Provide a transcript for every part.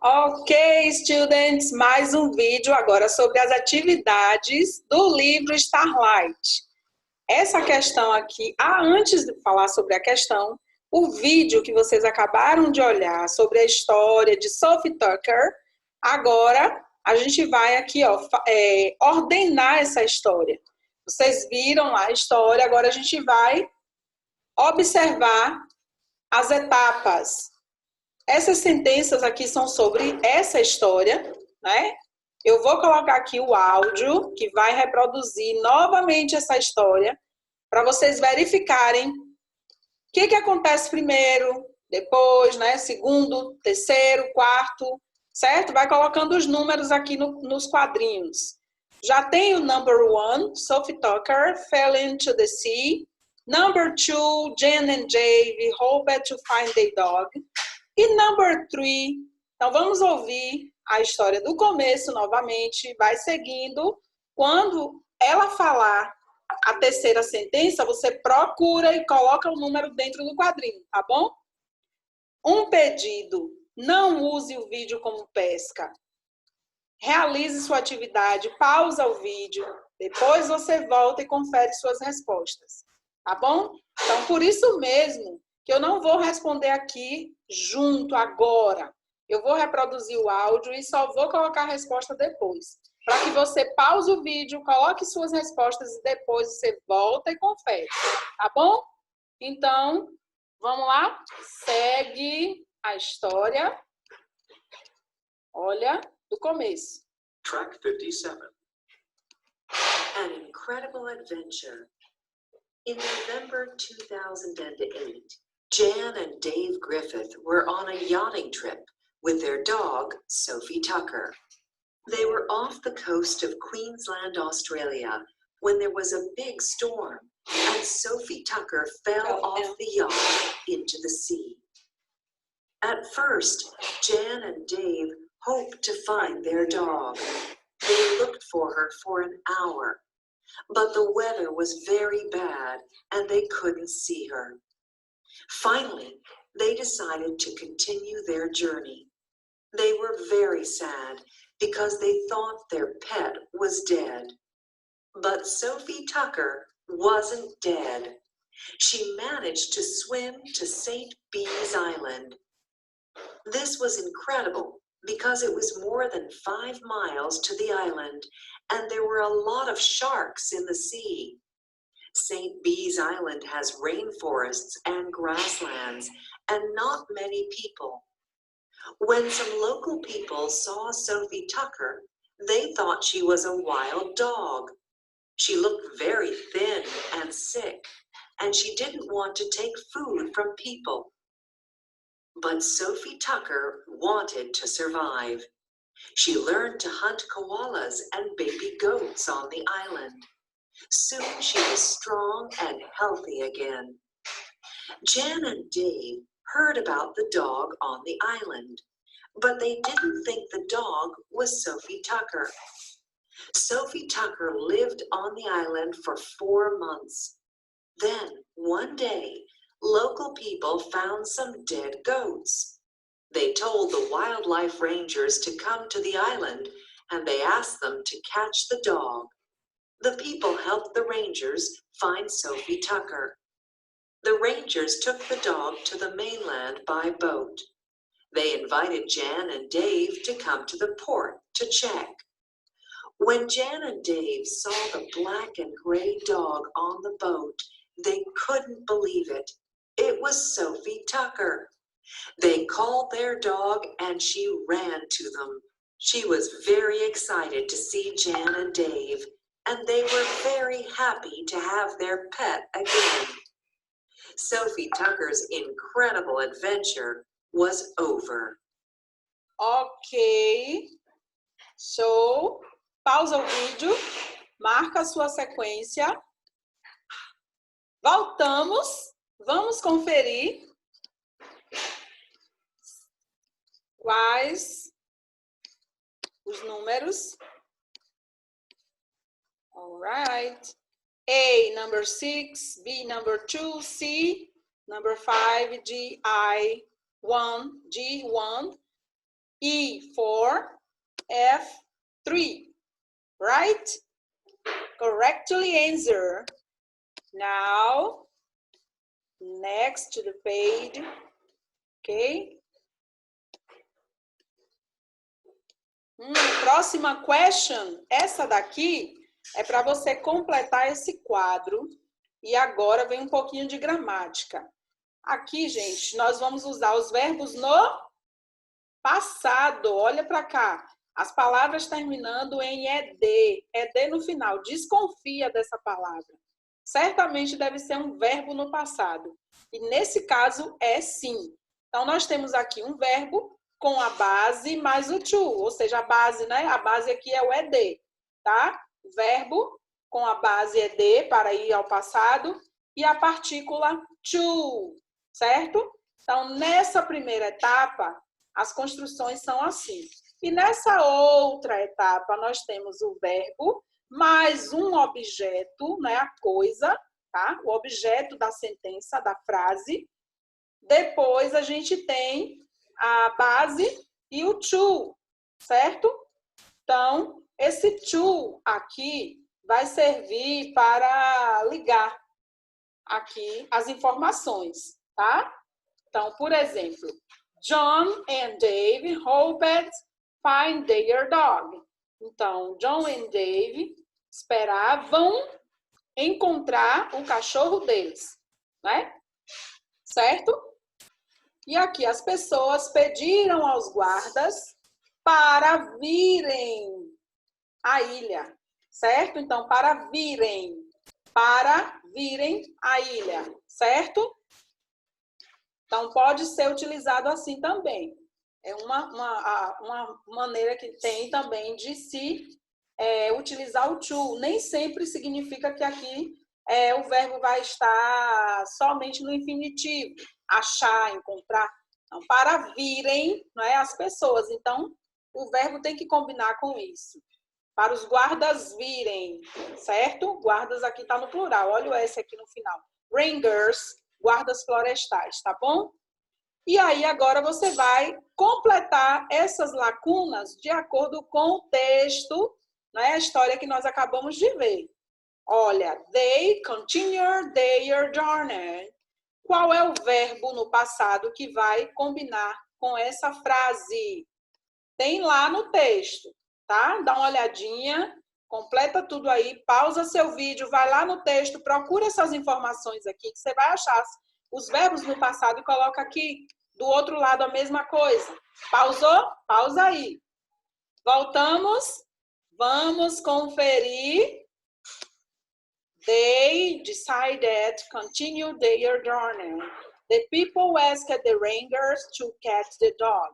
Ok, students, mais um vídeo agora sobre as atividades do livro Starlight. Essa questão aqui, antes de falar sobre a questão, o vídeo que vocês acabaram de olhar sobre a história de Sophie Tucker, agora a gente vai aqui ordenar essa história. Vocês viram lá a história, agora a gente vai observar as etapas. Essas sentenças aqui são sobre essa história, né? Eu vou colocar aqui o áudio que vai reproduzir novamente essa história para vocês verificarem o que acontece primeiro, depois, né? Segundo, terceiro, quarto, certo? Vai colocando os números aqui nos quadrinhos. Já tem o number 1, Sophie Tucker, fell into the sea. Number 2, Jen and Dave hoped to find their dog. E number 3, então vamos ouvir a história do começo novamente, vai seguindo. Quando ela falar a terceira sentença, você procura e coloca o número dentro do quadrinho, tá bom? Um pedido, não use o vídeo como pesca. Realize sua atividade, pausa o vídeo, depois você volta e confere suas respostas, tá bom? Então, por isso mesmo, que eu não vou responder aqui junto, agora. Eu vou reproduzir o áudio e só vou colocar a resposta depois. Para que você pause o vídeo, coloque suas respostas e depois você volta e confere. Tá bom? Então, vamos lá? Segue a história. Olha, do começo. Track 57. An incredible adventure. In November 2008, Jan and Dave Griffith were on a yachting trip with their dog, Sophie Tucker. They were off the coast of Queensland, Australia, when there was a big storm, and Sophie Tucker fell off the yacht into the sea. At first, Jan and Dave hoped to find their dog. They looked for her for an hour, but the weather was very bad and they couldn't see her. Finally, they decided to continue their journey. They were very sad because they thought their pet was dead. But Sophie Tucker wasn't dead. She managed to swim to St. Bees Island. This was incredible because it was more than 5 miles to the island and there were a lot of sharks in the sea. St. Bees Island has rainforests and grasslands and not many people. When some local people saw Sophie Tucker, they thought she was a wild dog. She looked very thin and sick, and she didn't want to take food from people. But Sophie Tucker wanted to survive. She learned to hunt koalas and baby goats on the island. Soon she was strong and healthy again. Jan and Dave heard about the dog on the island, but they didn't think the dog was Sophie Tucker. Sophie Tucker lived on the island for 4 months. Then, one day, local people found some dead goats. They told the wildlife rangers to come to the island, and they asked them to catch the dog. The people helped the rangers find Sophie Tucker. The rangers took the dog to the mainland by boat. They invited Jan and Dave to come to the port to check. When Jan and Dave saw the black and gray dog on the boat, they couldn't believe it. It was Sophie Tucker. They called their dog and she ran to them. She was very excited to see Jan and Dave, and they were very happy to have their pet again. Sophie Tucker's incredible adventure was over. Ok. So, pausa o vídeo, marca a sua sequência. Voltamos, vamos conferir quais os números. All right. A, number 6, B, number 2, C, number 5, G, I, 1, G, 1, E for F3, right? Correctly answer. Now, next to the page, ok? Próxima question, essa daqui é para você completar esse quadro. E agora vem um pouquinho de gramática. Aqui, gente, nós vamos usar os verbos no passado. Olha para cá. As palavras terminando em ED. ED no final. Desconfia dessa palavra. Certamente deve ser um verbo no passado. E nesse caso é sim. Então, nós temos aqui um verbo com a base mais o to. Ou seja, a base, né? A base aqui é o ED, tá? O verbo com a base ED para ir ao passado e a partícula to, certo? Então, nessa primeira etapa, as construções são assim. E nessa outra etapa, nós temos o verbo mais um objeto, né, a coisa, tá? O objeto da sentença, da frase. Depois, a gente tem a base e o to, certo? Então, esse to aqui vai servir para ligar aqui as informações, tá? Então, por exemplo, John and Dave hoped find their dog. Então, John e Dave esperavam encontrar o cachorro deles, né? Certo? E aqui as pessoas pediram aos guardas para virem à ilha, certo? Então, para virem à ilha, certo? Então, pode ser utilizado assim também. É uma maneira que tem também de se utilizar o to. Nem sempre significa que aqui o verbo vai estar somente no infinitivo. Achar, encontrar. Então, para virem, não é, as pessoas. Então, o verbo tem que combinar com isso. Para os guardas virem, certo? Guardas aqui está no plural. Olha o S aqui no final. Rangers, guardas florestais, tá bom? E aí, agora você vai completar essas lacunas de acordo com o texto, né? A história que nós acabamos de ver. Olha, they continue their journey. Qual é o verbo no passado que vai combinar com essa frase? Tem lá no texto, tá? Dá uma olhadinha, completa tudo aí, pausa seu vídeo, vai lá no texto, procura essas informações aqui, que você vai achar os verbos no passado e coloca aqui do outro lado a mesma coisa. Pausou? Pausa aí. Voltamos. Vamos conferir. They decided to continue their journey. The people asked the rangers to catch the dog.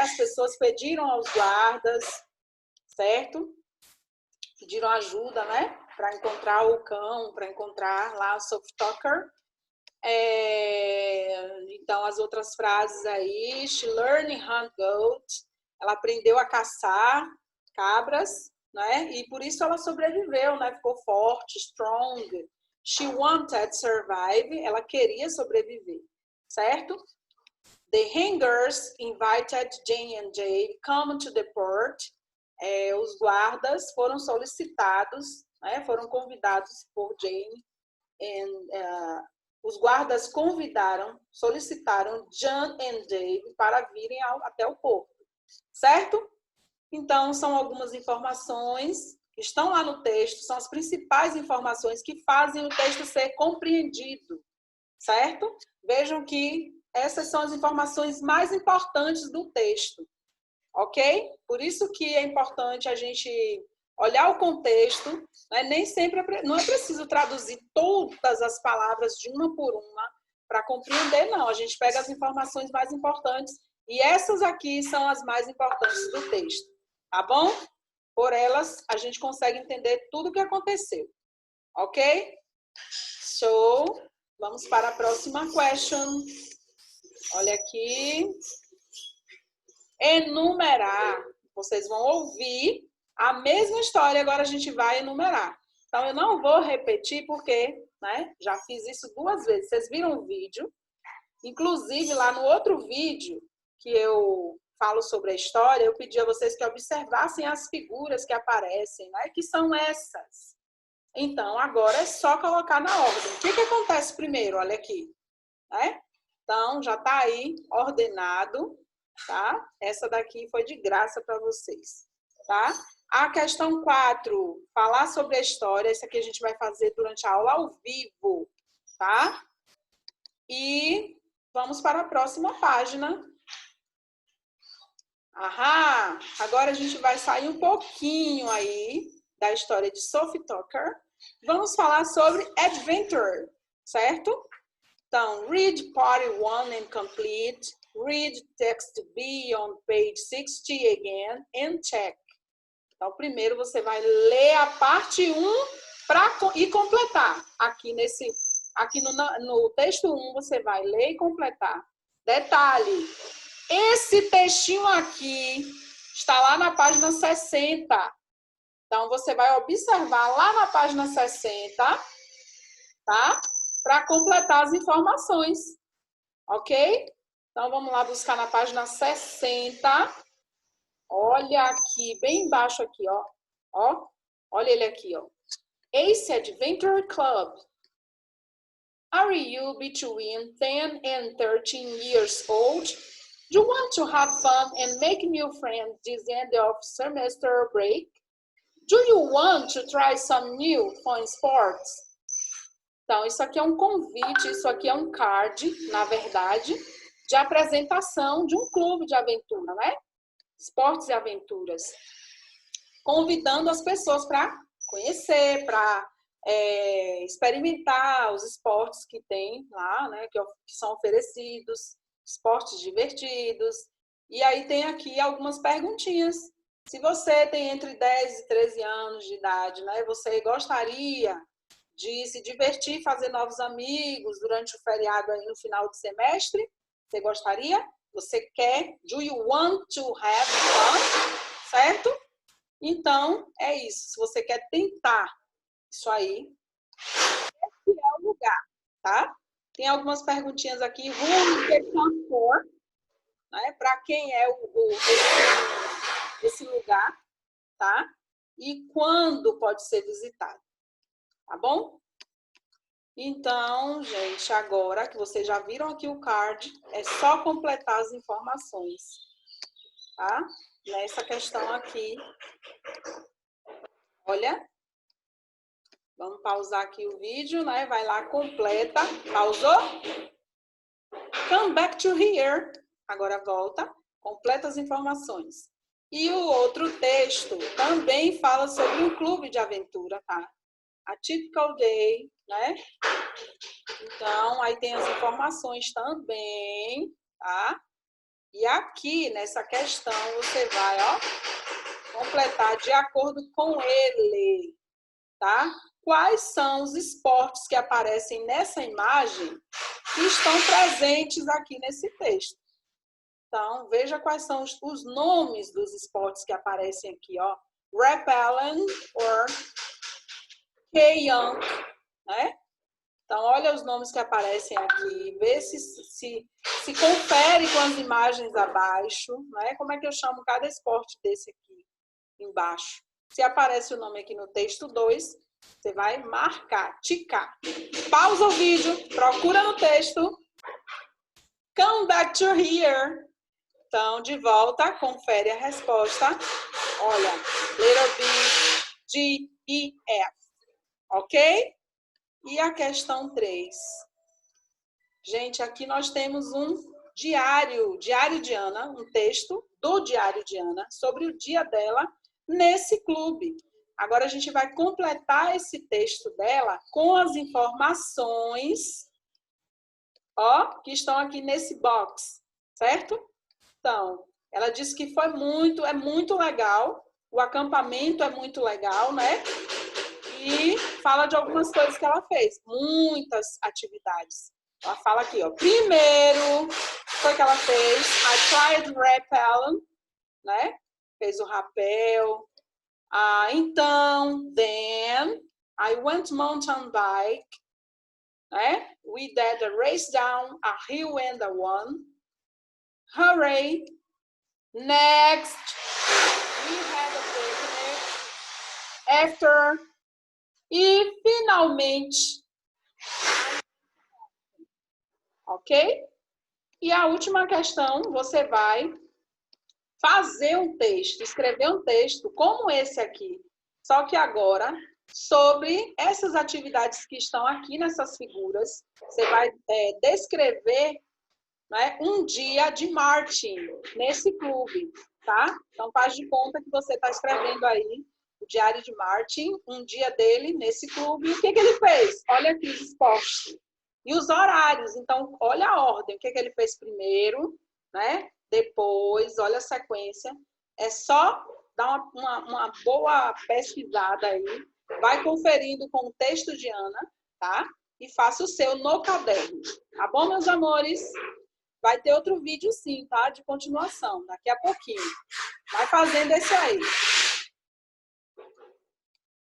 As pessoas pediram aos guardas, certo? Pediram ajuda, né? Para encontrar o cão, para encontrar lá o Soft-Talker. Então, as outras frases aí. She learned hunt goat. Ela aprendeu a caçar cabras, né? E por isso ela sobreviveu, né? Ficou forte, strong. She wanted to survive. Ela queria sobreviver, certo? The hangers invited Jane and Dave come to the port. Os guardas foram solicitados, né? Foram convidados por Jane. Os guardas solicitaram John and Dave para virem até o porto, certo? Então, são algumas informações que estão lá no texto, são as principais informações que fazem o texto ser compreendido, certo? Vejam que essas são as informações mais importantes do texto, ok? Por isso que é importante a gente olhar o contexto, né? Nem sempre não é preciso traduzir todas as palavras de uma por uma para compreender, não. A gente pega as informações mais importantes e essas aqui são as mais importantes do texto, tá bom? Por elas, a gente consegue entender tudo o que aconteceu, ok? So, vamos para a próxima question. Olha aqui. Enumerar. Vocês vão ouvir a mesma história, agora a gente vai enumerar. Então, eu não vou repetir porque, né, já fiz isso 2 vezes. Vocês viram o vídeo. Inclusive, lá no outro vídeo que eu falo sobre a história, eu pedi a vocês que observassem as figuras que aparecem, né? Que são essas. Então, agora é só colocar na ordem. O que acontece primeiro? Olha aqui, né? Então, já está aí ordenado, tá? Essa daqui foi de graça para vocês, tá? A questão 4, falar sobre a história. Isso aqui a gente vai fazer durante a aula ao vivo, tá? E vamos para a próxima página. Aham! Agora a gente vai sair um pouquinho aí da história de Sophie Tucker. Vamos falar sobre adventure, certo? Então, read part 1 and complete. Read text B on page 60 again and check. Então, primeiro você vai ler a parte 1 e completar. Aqui no texto 1 você vai ler e completar. Detalhe, esse textinho aqui está lá na página 60. Então, você vai observar lá na página 60, tá? Para completar as informações, ok? Então, vamos lá buscar na página 60. Olha aqui, bem embaixo aqui, ó. Ó, olha ele aqui, ó. Ace Adventure Club. Are you between 10 and 13 years old? Do you want to have fun and make new friends this end of semester break? Do you want to try some new fun sports? Então, isso aqui é um convite, isso aqui é um card, na verdade, de apresentação de um clube de aventura, né? Esportes e aventuras. Convidando as pessoas para conhecer, para experimentar os esportes que tem lá, né? Que são oferecidos, esportes divertidos. E aí tem aqui algumas perguntinhas. Se você tem entre 10 e 13 anos de idade, né? Você gostaria de se divertir, fazer novos amigos durante o feriado aí no final do semestre? Você gostaria? Você quer? Do you want to have fun? Certo? Então, é isso. Se você quer tentar isso aí, esse é o lugar, tá? Tem algumas perguntinhas aqui. Who is the camp for? Né? Para quem é esse lugar, tá? E quando pode ser visitado, tá bom? Então, gente, agora que vocês já viram aqui o card, é só completar as informações, tá? Nessa questão aqui. Olha. Vamos pausar aqui o vídeo, né? Vai lá, completa. Pausou? Come back to here. Agora volta, completa as informações. E o outro texto também fala sobre um clube de aventura, tá? A typical day, né? Então, aí tem as informações também, tá? E aqui, nessa questão, você vai, ó, completar de acordo com ele, tá? Quais são os esportes que aparecem nessa imagem que estão presentes aqui nesse texto. Então, veja quais são os nomes dos esportes que aparecem aqui, ó. Rappelling or kayak, né? Então, olha os nomes que aparecem aqui, vê se confere com as imagens abaixo, né? Como é que eu chamo cada esporte desse aqui embaixo? Se aparece o nome aqui no texto 2, você vai marcar, ticar. Pausa o vídeo, procura no texto. Come back to here. Então, de volta, confere a resposta. Olha, letter B, G, E, F. Ok? E a questão 3. Gente, aqui nós temos um diário de Ana, um texto do diário de Ana sobre o dia dela nesse clube. Agora a gente vai completar esse texto dela com as informações, ó, que estão aqui nesse box, certo? Então, ela disse que é muito legal, o acampamento é muito legal, né? E fala de algumas coisas que ela fez, muitas atividades. Ela fala aqui, ó, primeiro, o que foi que ela fez? I tried rappelling, né? Fez o rapel. Então, then, I went mountain bike, né? We did a race down a hill and a one. Hooray! Next, we had a picnic. After, e finalmente, ok? E a última questão, você vai fazer um texto, escrever um texto como esse aqui, só que agora sobre essas atividades que estão aqui nessas figuras. Você vai descrever, né, um dia de Martin nesse clube, tá? Então faz de conta que você está escrevendo aí o diário de Martin, um dia dele nesse clube. O que ele fez? Olha aqui os esportes. E os horários, então olha a ordem, o que ele fez primeiro, né? Depois, olha a sequência. É só dar uma boa pesquisada aí, vai conferindo com o texto de Ana, tá? E faça o seu no caderno, tá bom, meus amores? Vai ter outro vídeo sim, tá? De continuação, daqui a pouquinho. Vai fazendo esse aí.